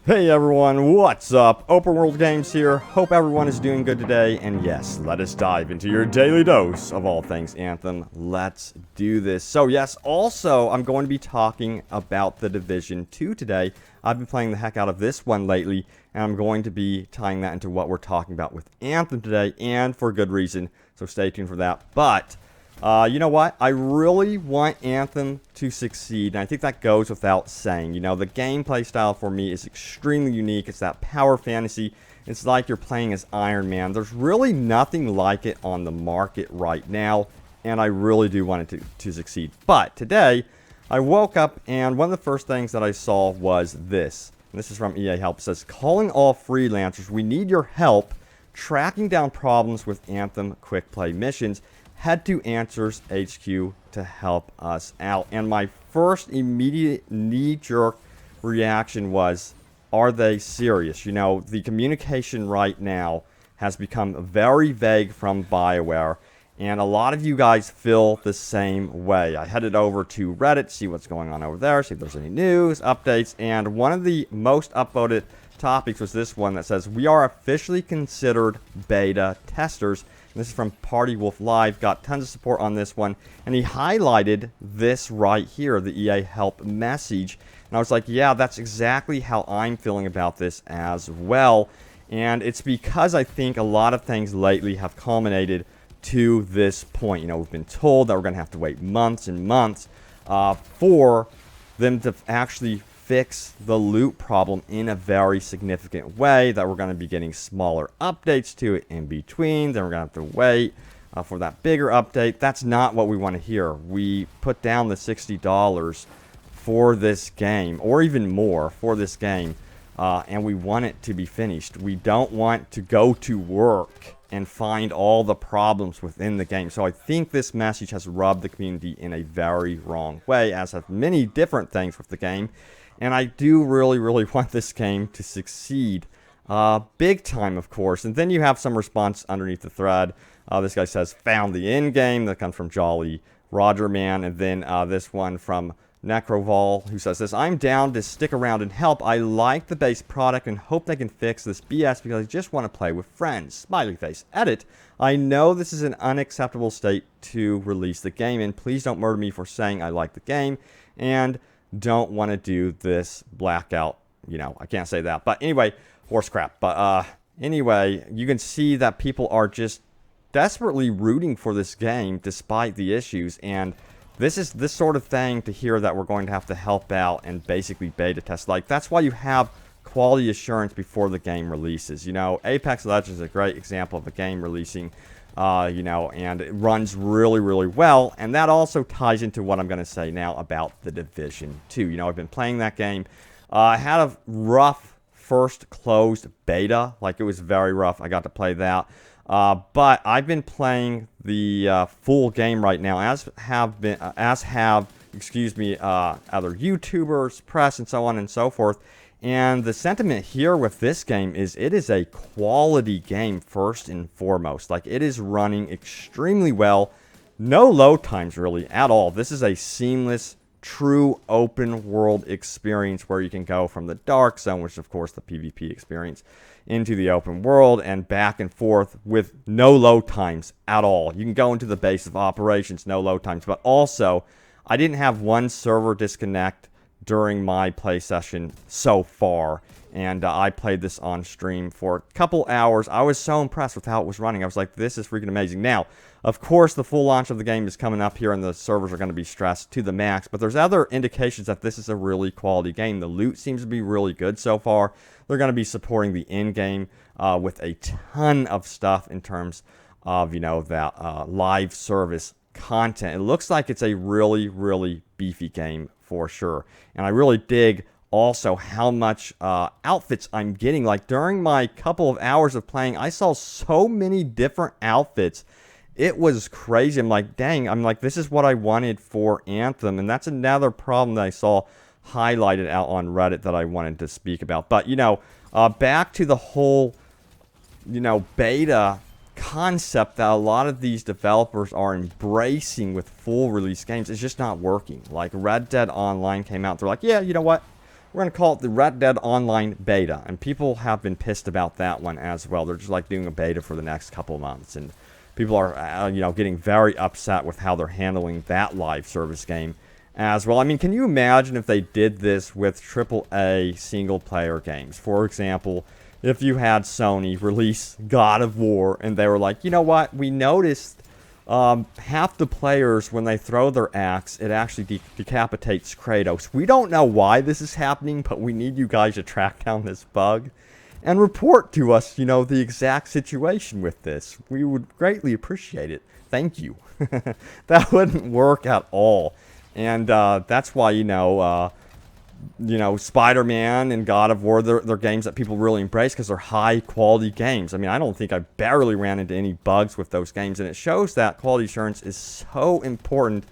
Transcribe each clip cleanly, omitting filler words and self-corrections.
Hey everyone, what's up? Open World Games here. Hope everyone is doing good today. And yes, let us dive into your daily dose of all things Anthem. Let's do this. So yes, also I'm going to be talking about The Division 2 today. I've been playing the heck out of this one lately, and I'm going to be tying that into what we're talking about with Anthem today, and for good reason. So stay tuned for that. But you know what? I really want Anthem to succeed, and I think that goes without saying. You know, the gameplay style for me is extremely unique. It's that power fantasy. It's like you're playing as Iron Man. There's really nothing like it on the market right now, and I really do want it to succeed. But today, I woke up, and one of the first things that I saw was this. And this is from EA Help. It says, calling all freelancers, we need your help tracking down problems with Anthem quick play missions. Head to Answers HQ to help us out. And my first immediate knee-jerk reaction was, are they serious? You know, the communication right now has become very vague from BioWare, and a lot of you guys feel the same way. I headed over to Reddit, see what's going on over there, see if there's any news, updates, and one of the most upvoted topics was this one that says, we are officially considered beta testers. This is from Party Wolf Live, got tons of support on this one, and he highlighted this right here, the EA Help message, and I was like, yeah, that's exactly how I'm feeling about this as well, and it's because I think a lot of things lately have culminated to this point. You know, we've been told that we're going to have to wait months and months for them to actually fix the loot problem in a very significant way, that we're going to be getting smaller updates to it in between, then we're going to have to wait for that bigger update. That's not what we want to hear. We put down the $60 for this game, or even more for this game, and we want it to be finished. We don't want to go to work and find all the problems within the game. So I think this message has rubbed the community in a very wrong way, as have many different things with the game. And I do really want this game to succeed. Big time, of course. And then you have some response underneath the thread. This guy says, found the end game. That comes from Jolly Roger Man. And then this one from Necrovol, who says this, I'm down to stick around and help. I like the base product and hope they can fix this BS because I just want to play with friends. Smiley face. Edit. I know this is an unacceptable state to release the game in. Please don't murder me for saying I like the game. And don't want to do this blackout. You know, I can't say that. But anyway, horse crap. But anyway, you can see that people are just desperately rooting for this game despite the issues. And this is this sort of thing to hear that we're going to have to help out and basically beta test. Like, that's why you have quality assurance before the game releases. You know, Apex Legends is a great example of a game releasing, you know, and it runs really well. And that also ties into what I'm going to say now about The Division 2. You know, I've been playing that game. I had a rough first closed beta. Like, it was very rough. I got to play that. But I've been playing the full game right now, as have other YouTubers, press, and so on and so forth. And the sentiment here with this game is it is a quality game first and foremost. Like, it is running extremely well. No load times really at all. This is a seamless, true open world experience where you can go from the dark zone, which is of course the PvP experience, into the open world and back and forth with no load times at all. You can go into the base of operations, no load times. But also, I didn't have one server disconnect during my play session so far, and I played this on stream for a couple hours. I was so impressed with how it was running. I was like, this is freaking amazing. Now, of course, the full launch of the game is coming up here, and the servers are going to be stressed to the max, but there's other indications that this is a really quality game. The loot seems to be really good so far. They're going to be supporting the end game with a ton of stuff in terms of, you know, that live service content. It looks like it's a really beefy game for sure. And I really dig also how much outfits I'm getting. Like, during my couple of hours of playing, I saw so many different outfits. It was crazy. I'm like, dang, I'm like, this is what I wanted for Anthem. And that's another problem that I saw highlighted out on Reddit that I wanted to speak about. But, you know, back to the whole, you know, beta concept that a lot of these developers are embracing with full release games is just not working. Like, Red Dead Online came out, they're like, yeah, you know what, We're going to call it the Red Dead Online Beta. And people have been pissed about that one as well. They're just like doing a beta for the next couple of months. And people are, getting very upset with how they're handling that live service game as well. I mean, can you imagine if they did this with AAA single-player games? For example, if you had Sony release God of War, and they were like, you know what, we noticed half the players, when they throw their axe, it actually decapitates Kratos. We don't know why this is happening, but we need you guys to track down this bug and report to us, the exact situation with this. We would greatly appreciate it. Thank you. That wouldn't work at all. And that's why, Spider-Man and God of War, they're games that people really embrace because they're high-quality games. I mean, I don't think I barely ran into any bugs with those games, and it shows that quality assurance is so important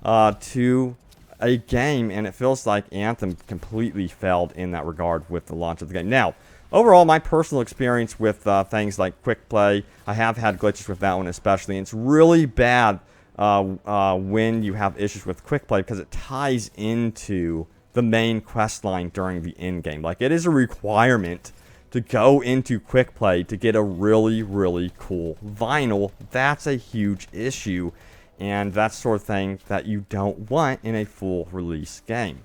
to a game, and it feels like Anthem completely failed in that regard with the launch of the game. Now, overall, my personal experience with things like Quick Play, I have had glitches with that one especially, and it's really bad when you have issues with Quick Play because it ties into the main quest line during the end game. Like, it is a requirement to go into Quick Play to get a really, really cool vinyl. That's a huge issue, and that's the sort of thing that you don't want in a full release game.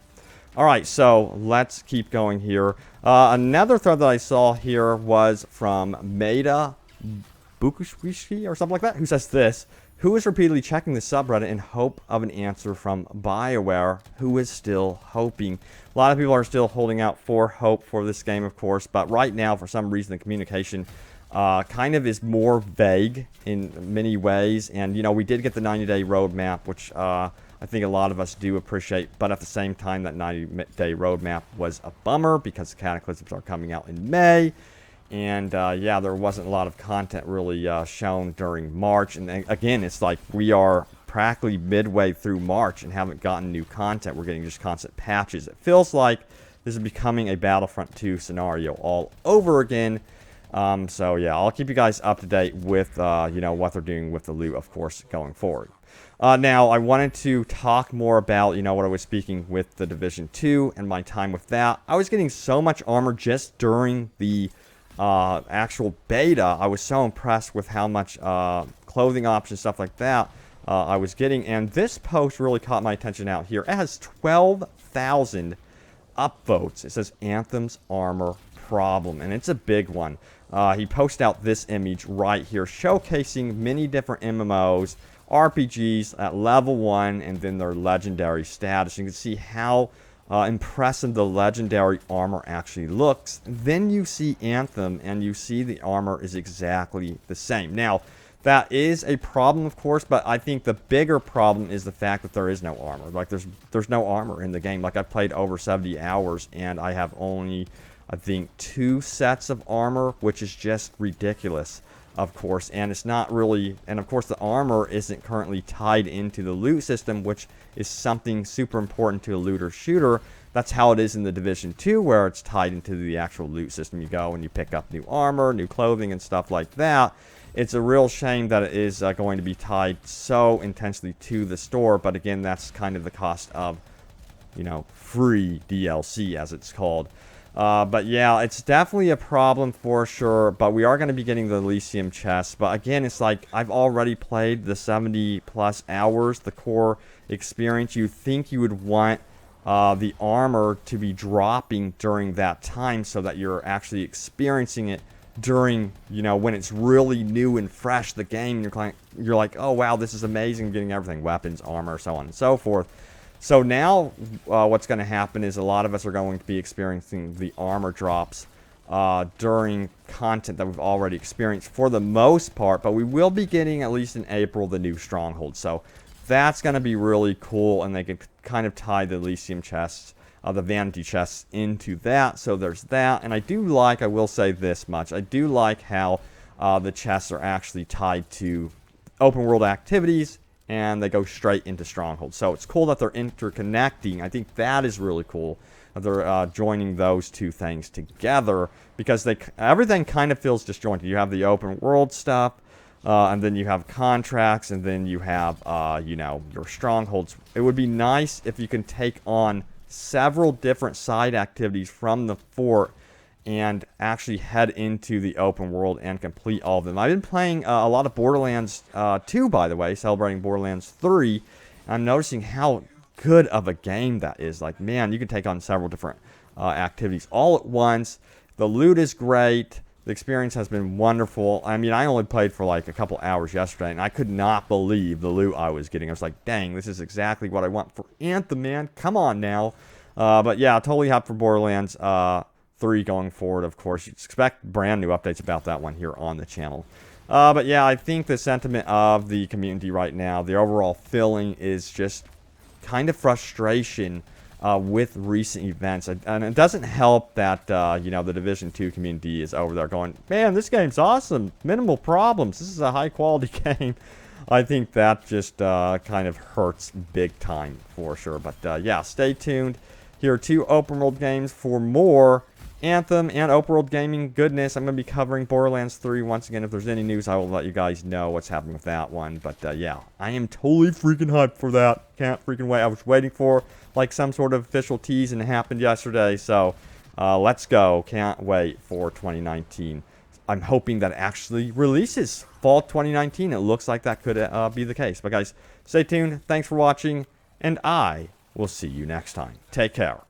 Alright, so let's keep going here. Another thread that I saw here was from Maida Bukushwishki or something like that, who says this: who is repeatedly checking the subreddit in hope of an answer from BioWare, who is still hoping. A lot of people are still holding out for hope for this game, of course, but right now, for some reason, the communication kind of is more vague in many ways. And, we did get the 90-day roadmap, which I think a lot of us do appreciate, but at the same time, that 90-day roadmap was a bummer because the Cataclysms are coming out in May. And, there wasn't a lot of content really shown during March. And again, it's like we are practically midway through March and haven't gotten new content. We're getting just constant patches. It feels like this is becoming a Battlefront 2 scenario all over again. So, yeah, I'll keep you guys up to date with, what they're doing with the loot, of course, going forward. Now, I wanted to talk more about, what I was speaking with the Division 2 and my time with that. I was getting so much armor just during the actual beta. I was so impressed with how much clothing options, stuff like that, I was getting. And this post really caught my attention out here. It has 12,000 upvotes. It says Anthem's armor problem, and it's a big one. He posted out this image right here showcasing many different MMOs, RPGs at level 1, and then their legendary status. You can see how impressive the legendary armor actually looks. Then you see Anthem, and you see the armor is exactly the same. Now, that is a problem, of course, but I think the bigger problem is the fact that there is no armor. Like, there's no armor in the game. Like, I've played over 70 hours, and I have only, I think, 2 sets of armor, which is just ridiculous, of course. And it's not really, and of course the armor isn't currently tied into the loot system, which is something super important to a looter shooter. That's how it is in the Division 2, where it's tied into the actual loot system. You go and you pick up new armor, new clothing, and stuff like that. It's a real shame that it is going to be tied so intensely to the store, but again, that's kind of the cost of, free DLC, as it's called. But yeah, it's definitely a problem for sure, but we are going to be getting the Elysium chest. But again, it's like I've already played the 70 plus hours, the core experience. You think you would want the armor to be dropping during that time so that you're actually experiencing it during, when it's really new and fresh, the game. You're like, oh wow, this is amazing, getting everything, weapons, armor, so on and so forth. So now what's going to happen is a lot of us are going to be experiencing the armor drops during content that we've already experienced for the most part, but we will be getting, at least in April, the new Stronghold. So that's going to be really cool, and they can kind of tie the Elysium chests, the vanity chests, into that. So there's that, and I will say this much, I do like how the chests are actually tied to open world activities, and they go straight into Stronghold. So it's cool that they're interconnecting. I think that is really cool that they're joining those two things together, because everything kind of feels disjointed. You have the open world stuff, and then you have contracts, and then you have, your Strongholds. It would be nice if you can take on several different side activities from the fort and actually head into the open world and complete all of them. I've been playing a lot of Borderlands 2, by the way, celebrating Borderlands 3. I'm noticing how good of a game that is. Like, man, you can take on several different activities all at once. The loot is great. The experience has been wonderful. I mean, I only played for like a couple hours yesterday, and I could not believe the loot I was getting. I was like, dang, this is exactly what I want for Anthem, man. Come on now. But yeah, totally hyped for Borderlands 3 going forward, of course. You expect brand new updates about that one here on the channel. But yeah, I think the sentiment of the community right now, the overall feeling is just kind of frustration with recent events. And it doesn't help that, you know, the Division 2 community is over there going, man, this game's awesome. Minimal problems. This is a high-quality game. I think that just kind of hurts big time for sure. But yeah, stay tuned. Here are 2 open world games for more Anthem and open world gaming goodness. I'm going to be covering Borderlands 3 once again. If there's any news, I will let you guys know what's happening with that one. But yeah, I am totally freaking hyped for that. Can't freaking wait. I was waiting for like some sort of official tease, and it happened yesterday. So let's go. Can't wait for 2019. I'm hoping that it actually releases fall 2019. It looks like that could be the case. But guys, stay tuned. Thanks for watching, and I will see you next time. Take care.